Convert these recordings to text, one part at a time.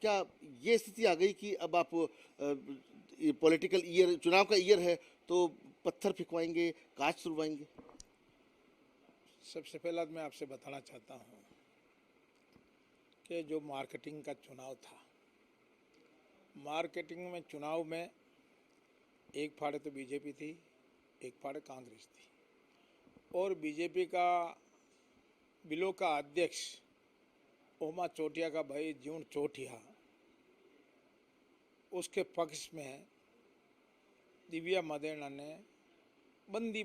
क्या ये स्थिति आ गई कि अब आप पॉलिटिकल ईयर, चुनाव का ईयर है, तो पत्थर फेंकवाएंगे, कांच तुड़वाएंगे? सबसे पहला मैं आपसे बताना चाहता हूँ कि जो मार्केटिंग का चुनाव था, मार्केटिंग में चुनाव में एक फाड़े तो बीजेपी थी, एक फाड़े कांग्रेस थी, और बीजेपी का बिलो का अध्यक्ष ओमा चोटिया का भाई जीवन चोटिया, उसके पक्ष में दिव्या मदेना ने बंदी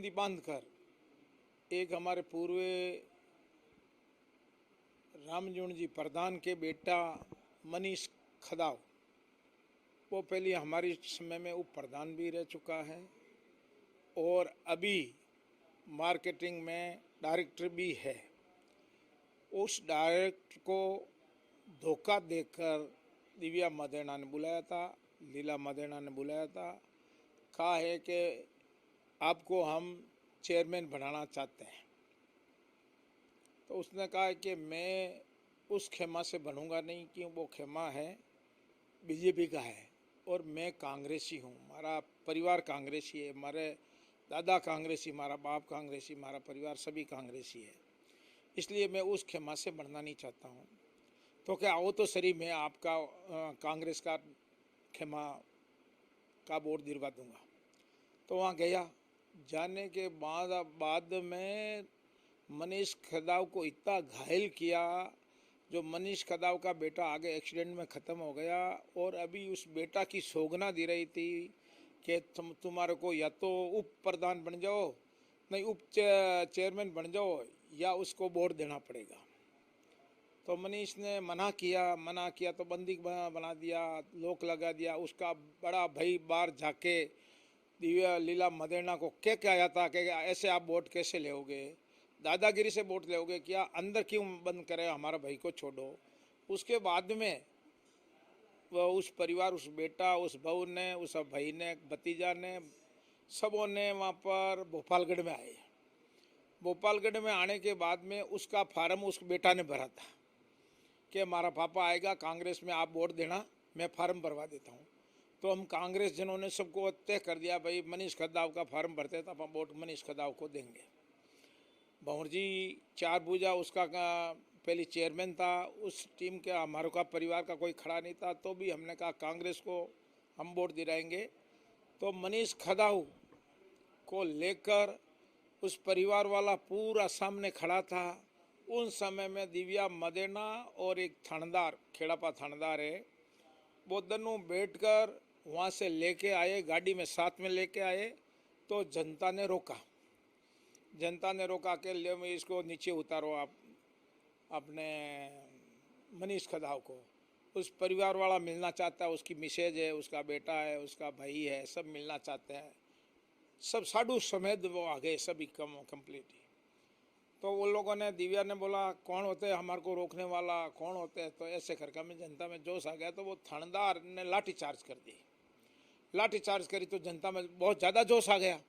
बांध कर एक हमारे पूर्व रामजूण जी प्रधान के बेटा मनीष खदाव, वो पहले हमारे समय में उप प्रधान भी रह चुका है और अभी मार्केटिंग में डायरेक्टर भी है। उस डायरेक्टर को धोखा देकर दिव्या मदेना ने बुलाया था, लीला मदेना ने बुलाया था, कहा है कि आपको हम चेयरमैन बनाना चाहते हैं। तो उसने कहा कि मैं उस खेमा से बनूंगा नहीं, क्यों वो खेमा है बीजेपी का है और मैं कांग्रेसी हूँ, हमारा परिवार कांग्रेसी है, हमारे दादा कांग्रेसी, हमारा बाप कांग्रेसी, हमारा परिवार सभी कांग्रेसी है, इसलिए मैं उस खेमा से बनना नहीं चाहता हूँ। तो क्या आओ तो सही, मैं आपका कांग्रेस का खेमा का बोर्ड दिलवा दूंगा। तो वहाँ गया, जाने के बाद में मनीष खदाव को इतना घायल किया। जो मनीष खदाव का बेटा आगे एक्सीडेंट में ख़त्म हो गया और अभी उस बेटा की सौगना दे रही थी कि तुम्हारे को या तो उप प्रधान बन जाओ, नहीं उप चेयरमैन बन जाओ, या उसको बोर्ड देना पड़ेगा। तो मनीष ने मना किया तो बंदी बना दिया, लोक लगा दिया। उसका बड़ा भाई बाहर जाके दिव्या लीला मदेना को क्या आया था कि ऐसे आप वोट कैसे लोगे, दादागिरी से वोट लोगे क्या, अंदर क्यों बंद करे, हमारा भाई को छोड़ो। उसके बाद में वह उस परिवार, उस बेटा, उस बहू ने, उस भाई ने, भतीजा ने, सबों ने वहाँ पर भोपालगढ़ में आए। भोपालगढ़ में आने के बाद में उसका फार्म उस बेटा ने भरा था कि हमारा पापा आएगा कांग्रेस में, आप वोट देना, मैं फार्म भरवा देता हूँ। तो हम कांग्रेस जनों ने सबको तय कर दिया, भाई मनीष खदाव का फार्म भरते तो हम वोट मनीष खदाव को देंगे। भंवर जी चार भुजा उसका पहले चेयरमैन था, उस टीम के हमारे का परिवार का कोई खड़ा नहीं था, तो भी हमने कहा कांग्रेस को हम वोट दिलाएंगे। तो मनीष खदाव को लेकर उस परिवार वाला पूरा सामने खड़ा था। उन समय में दिव्या मदेना और एक थानेदार, खेड़ापा थानेदार है, वो दोनों बैठकर वहाँ से लेके आए, गाड़ी में साथ में लेके आए। तो जनता ने रोका के ले में इसको नीचे उतारो, आप अपने मनीष खदाव को। उस परिवार वाला मिलना चाहता है, उसकी मिसेज है, उसका बेटा है, उसका भाई है, सब मिलना चाहते हैं, सब साधु समेत वो आ गए, सभी कंप्लीट। तो वो लोगों ने, दिव्या ने बोला कौन होते हैं हमारे को रोकने वाला, कौन होते हैं। तो ऐसे करके में जनता में जोश आ गया, तो वो थानेदार ने लाठी चार्ज कर दी। लाठी चार्ज करी तो जनता में बहुत ज़्यादा जोश आ गया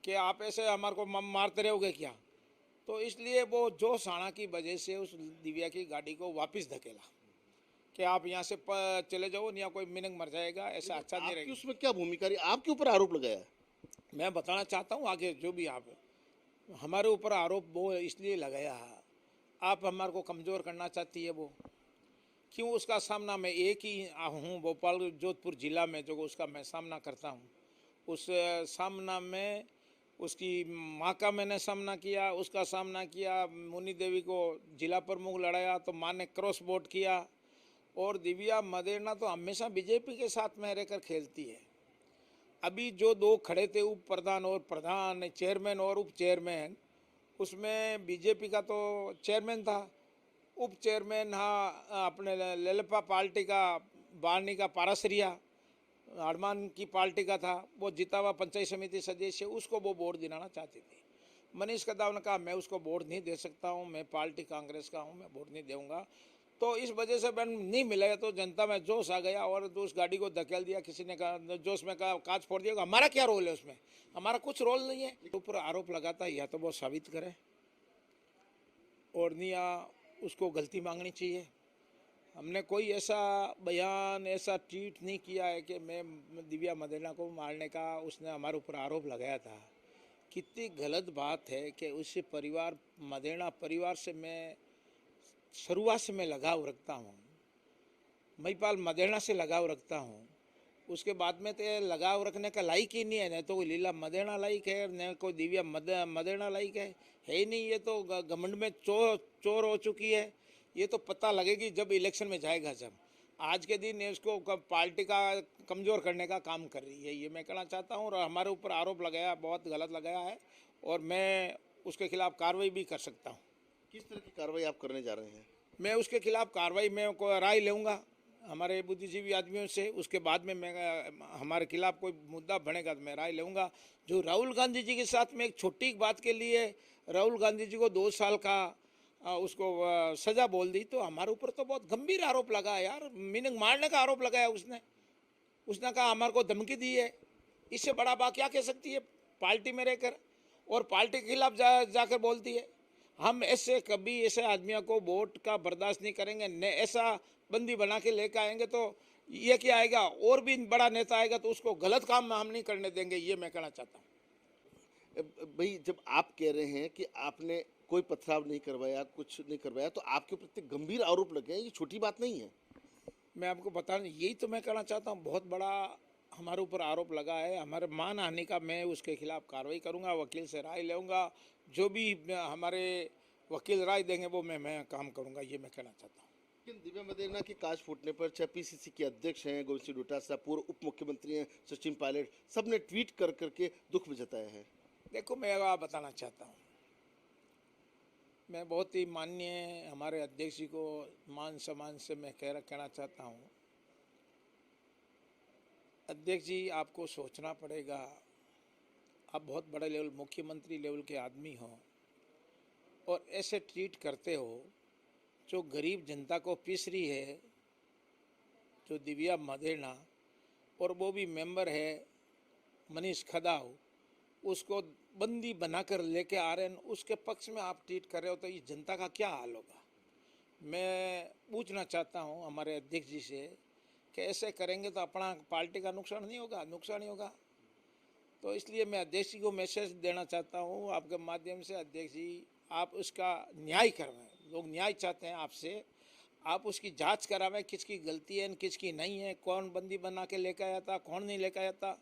कि आप ऐसे हमारे को मारते रहोगे क्या। तो इसलिए वो जोश आना की वजह से उस दिव्या की गाड़ी को वापस धकेला कि आप यहाँ से चले जाओ, या कोई मिनंग मर जाएगा, ऐसा अच्छा नहीं आपकी रहेगा। उसमें क्या भूमिका रही? आपके ऊपर आरोप लगाया है। मैं बताना चाहता हूँ आगे, जो भी आप हमारे ऊपर आरोप वो इसलिए लगाया है, आप हमारे को कमज़ोर करना चाहती है वो। क्यों उसका सामना मैं एक ही हूँ भोपाल जोधपुर ज़िला में, जो उसका मैं सामना करता हूँ। उस सामना में उसकी माँ का मैंने सामना किया, उसका सामना किया, मुन्नी देवी को जिला प्रमुख लड़ाया तो माँ ने क्रॉस वोट किया। और दिव्या मदेना तो हमेशा बीजेपी के साथ में रहकर खेलती है। अभी जो दो खड़े थे उप प्रधान और प्रधान, चेयरमैन और उप चेयरमैन, उसमें बीजेपी का तो चेयरमैन था, उप चेयरमैन हाँ अपने ललपा पार्टी का बानी का पारासरिया हनुमान की पार्टी का था, वो जीता हुआ पंचायत समिति सदस्य, उसको वो वोट दिलाना चाहती थी। मनीष खदाव ने कहा मैं उसको वोट नहीं दे सकता हूँ, मैं पार्टी कांग्रेस का हूँ, मैं वोट नहीं दूंगा। तो इस वजह से मैं नहीं मिला, तो जनता में जोश आ गया और तो उस गाड़ी को धकेल दिया। किसी ने कहा जोश में कहा कांच फोड़ दिया, हमारा क्या रोल है उसमें, हमारा कुछ रोल नहीं है। ऊपर आरोप लगाता है, या तो वो साबित करे और नहीं, या उसको गलती मांगनी चाहिए। हमने कोई ऐसा बयान, ऐसा ट्वीट नहीं किया है कि मैं दिव्या मदेना को मारने का उसने हमारे ऊपर आरोप लगाया था। कितनी गलत बात है कि उस परिवार मदेना परिवार से मैं शुरुआत से मैं लगाव रखता हूँ, महिपाल मदेना से लगाव रखता हूँ। उसके बाद में तो लगाव रखने का लायक ही नहीं है, न तो कोई लीला मदेना लायक है, न कोई दिव्या मदेना लायक है ही नहीं। ये तो घमंड में चोर हो चुकी है। ये तो पता लगेगी जब इलेक्शन में जाएगा। जब आज के दिन इसको पार्टी का कमज़ोर करने का काम कर रही है, ये मैं कहना चाहता हूँ। और हमारे ऊपर आरोप लगाया, बहुत गलत लगाया है, और मैं उसके खिलाफ कार्रवाई भी कर सकता हूँ। किस तरह की कार्रवाई आप करने जा रहे हैं? मैं उसके खिलाफ कार्रवाई में को राय लूँगा हमारे बुद्धिजीवी आदमियों से। उसके बाद में मैं हमारे खिलाफ कोई मुद्दा बनेगा तो मैं राय लूँगा। जो राहुल गांधी जी के साथ में एक छोटी बात के लिए राहुल गांधी जी को 2 साल का उसको सजा बोल दी, तो हमारे ऊपर तो बहुत गंभीर आरोप लगा है यार। मीनिंग मारने का आरोप लगाया उसने कहा हमारे को धमकी दी है। इससे बड़ा बात क्या कह सकती है पार्टी में रहकर, और पार्टी के खिलाफ जाकर बोलती है। हम ऐसे कभी ऐसे आदमियों को वोट का बर्दाश्त नहीं करेंगे। न ऐसा बंदी बना के लेकर आएंगे तो ये क्या आएगा, और भी बड़ा नेता आएगा तो उसको गलत काम में हम नहीं करने देंगे, ये मैं कहना चाहता हूँ। भाई, जब आप कह रहे हैं कि आपने कोई पथराव नहीं करवाया, कुछ नहीं करवाया, तो आपके प्रति गंभीर आरोप लगे हैं, ये छोटी बात नहीं है। मैं आपको बता, यही तो मैं कहना चाहता हूँ। बहुत बड़ा हमारे ऊपर आरोप लगा है, हमारे मान हानि का। मैं उसके खिलाफ कार्रवाई करूँगा, वकील से राय लूँगा। जो भी हमारे वकील राय देंगे वो मैं काम करूँगा, ये मैं कहना चाहता हूँ। लेकिन दिव्या मदेना की काज फूटने पर चाहे पीसीसी के अध्यक्ष हैं गोविंद सिंह डोटासरा, पूर्व उप मुख्यमंत्री हैं सचिन पायलट, सबने ट्वीट कर करके दुख भी जताया है। देखो, मैं बताना चाहता हूँ, मैं बहुत ही माननीय हमारे अध्यक्ष जी को मान सम्मान से मैं कहना चाहता हूँ, अध्यक्ष जी आपको सोचना पड़ेगा। आप बहुत बड़े लेवल मुख्यमंत्री लेवल के आदमी हो और ऐसे ट्रीट करते हो जो गरीब जनता को पीस रही है, जो दिव्या मदेना, और वो भी मेंबर है मनीष खदाव, उसको बंदी बनाकर लेके आ रहे हैं, उसके पक्ष में आप ट्वीट कर रहे हो, तो ये जनता का क्या हाल होगा। मैं पूछना चाहता हूँ हमारे अध्यक्ष जी से कि ऐसे करेंगे तो अपना पार्टी का नुकसान नहीं होगा, नुकसान ही होगा। तो इसलिए मैं अध्यक्ष जी को मैसेज देना चाहता हूँ आपके माध्यम से, अध्यक्ष जी आप उसका न्याय करवाएं। लोग न्याय चाहते हैं आपसे, आप उसकी जांच करावें, किसकी गलती है किसकी नहीं है, कौन बंदी बना के लेकर आया था, कौन नहीं लेकर आया था।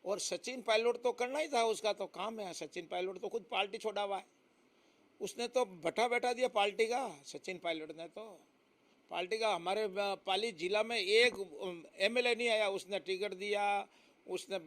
और सचिन पायलट तो करना ही था, उसका तो काम है। सचिन पायलट तो खुद पार्टी छोड़ा हुआ है, उसने तो बैठा दिया पार्टी का। सचिन पायलट ने तो पार्टी का, हमारे पाली जिला में एक एमएलए नहीं आया, उसने टिकट दिया, उसने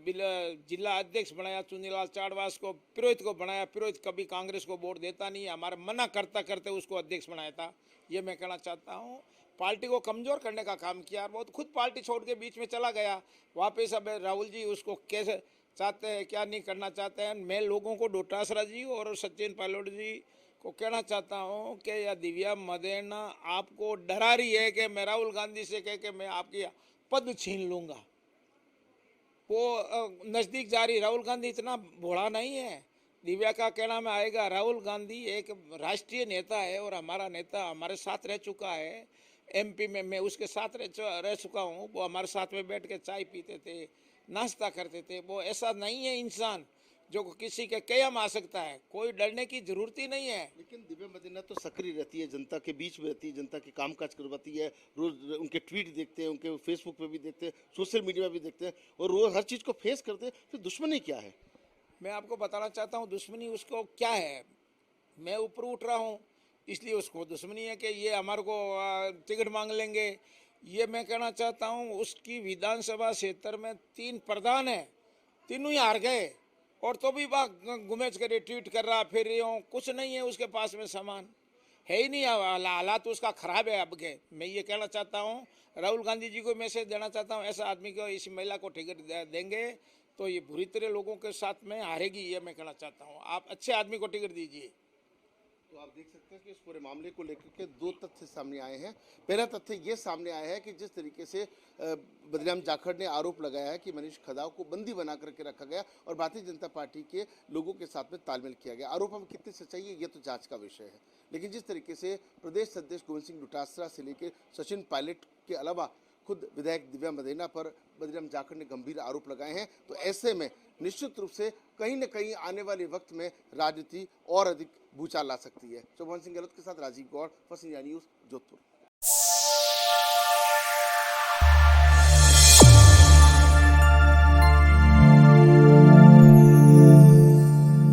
जिला अध्यक्ष बनाया चुनीलाल चाड़वास को, पुरोहित को बनाया। पुरोहित कभी कांग्रेस को वोट देता नहीं, हमारे मना करता करते उसको अध्यक्ष बनाया था। ये मैं कहना चाहता हूँ, पार्टी को कमज़ोर करने का काम किया। बहुत खुद पार्टी छोड़ के बीच में चला गया वापस। अब राहुल जी उसको कैसे चाहते हैं, क्या नहीं करना चाहते हैं। मैं लोगों को डोटासरा जी और सचिन पायलट जी को कहना चाहता हूँ कि यह दिव्या मदेना आपको डरा रही है कि मैं राहुल गांधी से कह के मैं आपकी पद छीन लूँगा। वो नज़दीक जा रही। राहुल गांधी इतना भोला नहीं है, दिव्या का कहना में आएगा। राहुल गांधी एक राष्ट्रीय नेता है और हमारा नेता हमारे साथ रह चुका है एमपी में। मैं उसके साथ रह चुका हूँ। वो हमारे साथ में बैठ के चाय पीते थे, नाश्ता करते थे। वो ऐसा नहीं है इंसान जो किसी के कयाम आ सकता है, कोई डरने की जरूरत ही नहीं है। लेकिन दिव्या मदेना तो सक्रिय रहती है, जनता के बीच में रहती है, जनता के कामकाज करवाती है। रोज उनके ट्वीट देखते हैं, उनके फेसबुक पे भी देखते हैं, सोशल मीडिया पे भी देखते हैं, और रोज हर चीज़ को फेस करते हैं। फिर दुश्मनी क्या है? मैं आपको बताना चाहता हूँ दुश्मनी उसको क्या है। मैं ऊपर उठ रहा हूँ इसलिए उसको दुश्मनी है कि ये हमारे को टिकट मांग लेंगे। ये मैं कहना चाहता हूँ, उसकी विधानसभा क्षेत्र में 3 प्रधान है, तीनों ही हार गए, और तो भी घुमेच कर ट्वीट कर रहा फिर यूँ। कुछ नहीं है उसके पास में सामान है ही नहीं, हालात तो उसका खराब है अब के। मैं ये कहना चाहता हूँ, राहुल गांधी जी को मैसेज देना चाहता हूँ, ऐसा आदमी को, इस महिला को टिकट देंगे तो ये बुरी तरह लोगों के साथ में हारेगी। ये मैं कहना चाहता हूँ, आप अच्छे आदमी को टिकट दीजिए। तो आप देख सकते हैं कि इस पूरे मामले को लेकर के दो तथ्य सामने आए हैं। पहला तथ्य ये सामने आया है कि जिस तरीके से बद्रीराम जाखड़ ने आरोप लगाया है कि मनीष खदाव को बंदी बना करके रखा गया और भारतीय जनता पार्टी के लोगों के साथ में तालमेल किया गया। आरोप में कितनी सच्चाई है ये तो जांच का विषय है, लेकिन जिस तरीके से प्रदेश अध्यक्ष गोविंद सिंह डोटासरा से लेकर सचिन पायलट के अलावा खुद विधायक दिव्या मदेना पर बद्रीराम जाखड़ ने गंभीर आरोप लगाए हैं, तो ऐसे में निश्चित रूप से कहीं न कहीं आने वाले वक्त में राजनीति और अधिक भूचाल ला सकती है। चौहान सिंह गहलोत के साथ Rajiv Gaur, First India News, Jodhpur.